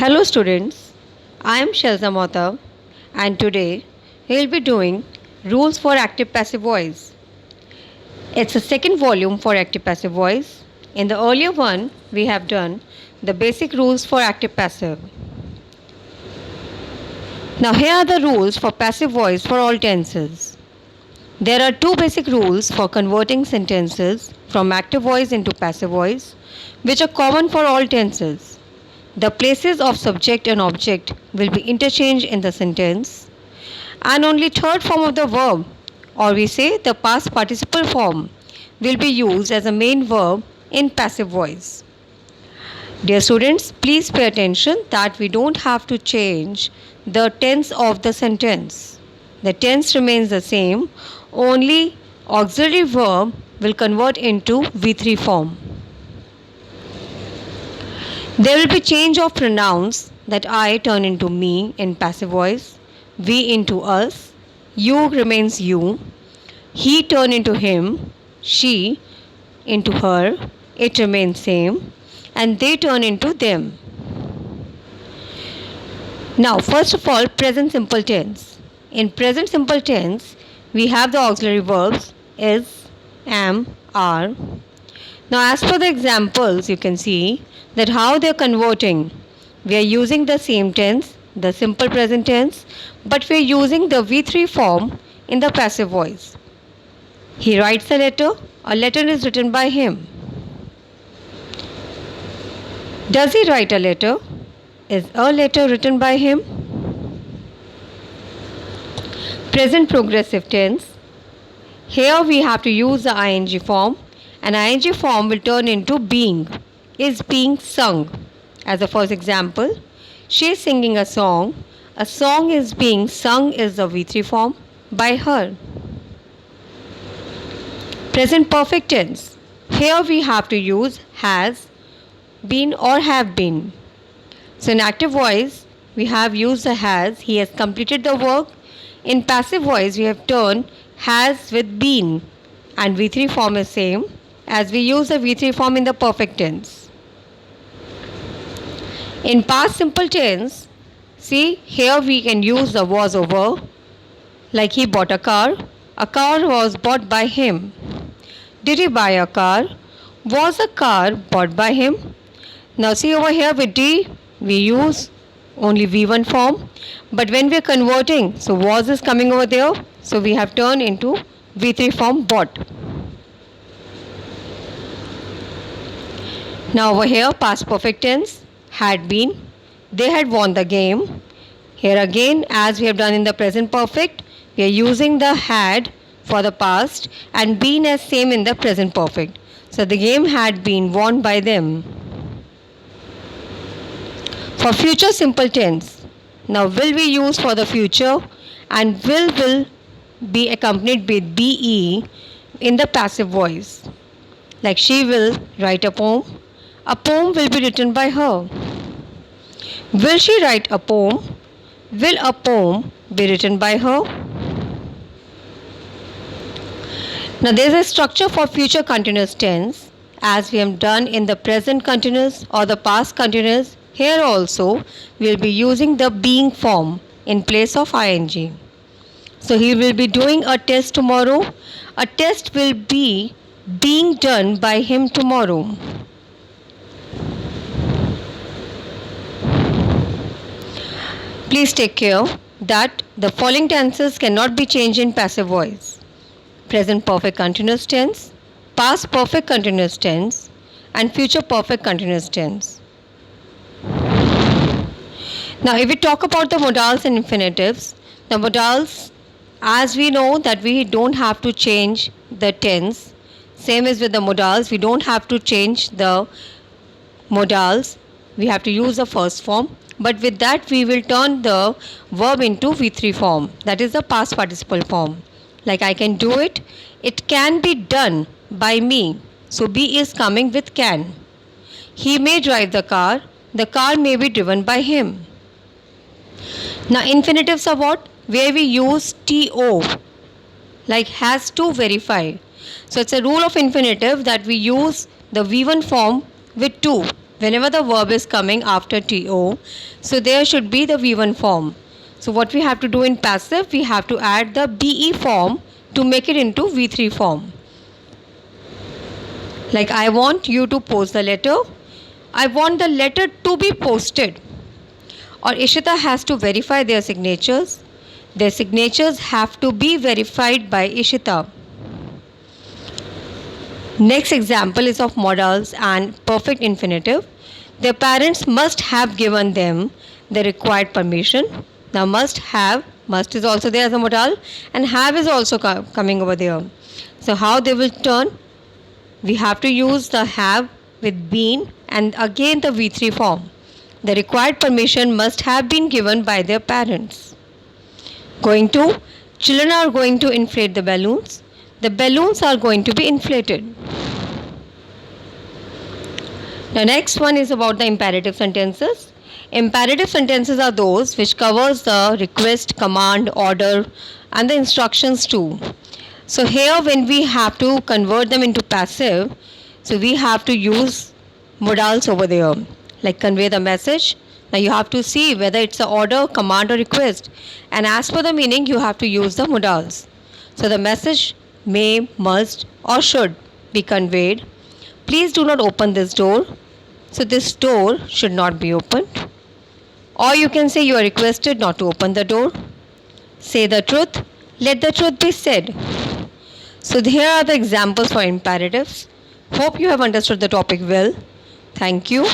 Hello students, I am Shelza Mota and today we will be doing Rules for Active Passive Voice. It's a second volume for Active Passive Voice. In the earlier one, we have done the basic rules for active passive. Now here are the rules for passive voice for all tenses. There are two basic rules for converting sentences from active voice into passive voice, which are common for all tenses. The places of subject and object will be interchanged in the sentence, and only third form of the verb, or we say the past participle form, will be used as a main verb in passive voice. Dear students, please pay attention that we don't have to change the tense of the sentence. The tense remains the same, only auxiliary verb will convert into V3 form. There will be change of pronouns that I turn into me in passive voice, we into us, you remains you, he turn into him, she into her, it remains same, and they turn into them. Now first of all, present simple tense. In present simple tense, we have the auxiliary verbs is, am, are. Now as per the examples, you can see that how they are converting. We are using the same tense, the simple present tense, but we are using the V3 form in the passive voice. He writes a letter is written by him. Does he write a letter? Is a letter written by him? Present progressive tense. Here we have to use the ing form, and ing form will turn into being, is being sung. As the first example, she is singing a song is being sung is the V3 form by her. Present perfect tense. Here we have to use has, been or have been. So in active voice, we have used the has, he has completed the work. In passive voice, we have turned has with been, and V3 form is same as we use the V3 form in the perfect tense. In past simple tense, see here we can use the was over, like he bought a car was bought by him. Did he buy a car? Was a car bought by him? Now see over here with D, we use only V1 form, but when we are converting, so was is coming over there, so we have turned into V3 form bought. Now over here, past perfect tense, had been, they had won the game. Here again, as we have done in the present perfect, we are using the had for the past and been as same in the present perfect. So the game had been won by them. For future simple tense, now will we use for the future, and will be accompanied with be in the passive voice. Like she will write a poem will be written by her. Will she write a poem? Will a poem be written by her? Now there is a structure for future continuous tense as we have done in the present continuous or the past continuous. Here also we will be using the being form in place of ing. So he will be doing a test tomorrow. A test will be being done by him tomorrow. Please take care that the following tenses cannot be changed in passive voice. Present perfect continuous tense, past perfect continuous tense, and future perfect continuous tense. Now if we talk about the modals and infinitives, the modals, as we know that we don't have to change the tense, same as with the modals, we don't have to change the modals, we have to use the first form, but with that we will turn the verb into V3 form, that is the past participle form. Like I can do it, it can be done by me, so be is coming with can. He may drive the car may be driven by him. Now infinitives are what? Where we use to, like has to verify. So it's a rule of infinitive that we use the V1 form with to. Whenever the verb is coming after to, so there should be the V1 form. So what we have to do in passive, we have to add the be form to make it into V3 form. Like I want you to post the letter. I want the letter to be posted. Or Ishita has to verify their signatures. Their signatures have to be verified by Ishita. Next example is of modals and perfect infinitive. Their parents must have given them the required permission. Now must is also there as a modal, and have is also coming over there. So how they will turn? We have to use the have with been and again the V3 form. The required permission must have been given by their parents. Going to, children are going to inflate the balloons. The balloons are going to be inflated. The next one is about the imperative sentences. Imperative sentences are those which covers the request, command, order and the instructions too. So here when we have to convert them into passive, so we have to use modals over there, like convey the message. Now you have to see whether it's an order, command or request, and as per the meaning you have to use the modals. So the message may, must or should be conveyed. Please do not open this door. So this door should not be opened. Or you can say you are requested not to open the door. Say the truth. Let the truth be said. So here are the examples for imperatives. Hope you have understood the topic well. Thank you.